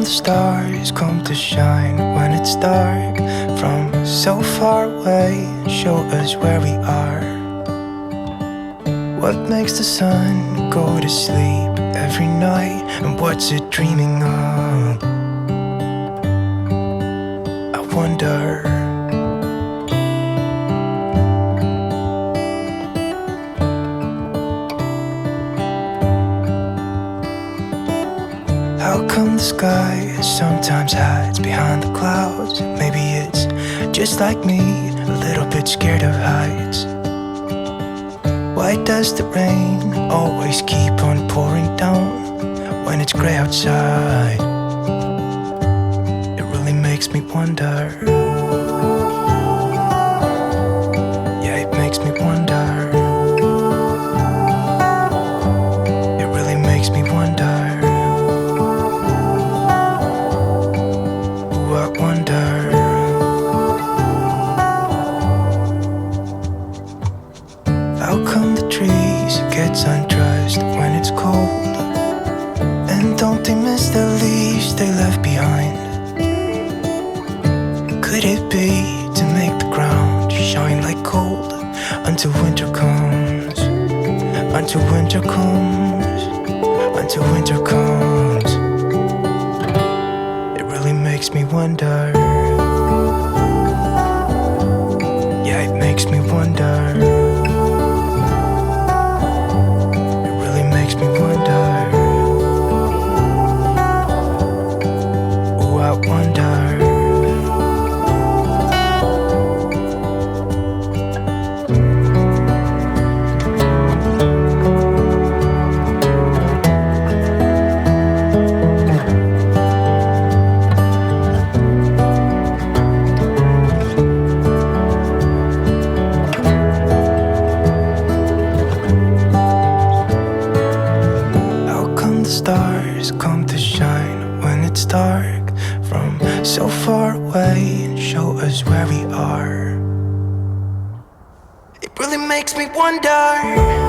the stars come to shine when it's dark? From so far away, show us where we are. What makes the sun go to sleep every night? And what's it dreaming of? I wonder. How come the sky sometimes hides behind the clouds? Maybe it's just like me, a little bit scared of heights. Why does the rain always keep on pouring down when it's gray outside? It really makes me wonder. Yeah, it makes me wonder. It really makes me wonder. Ooh, I wonder. How come the trees get undressed when it's cold? And don't they miss the leaves they left behind? Could it be to make the ground shine like gold until winter comes? Until winter comes, until winter comes. It really makes me wonder. Yeah, it makes me wonder. Me wonder. Oh, I wonder. Stars come to shine when it's dark from so far away and show us where we are. It really makes me wonder.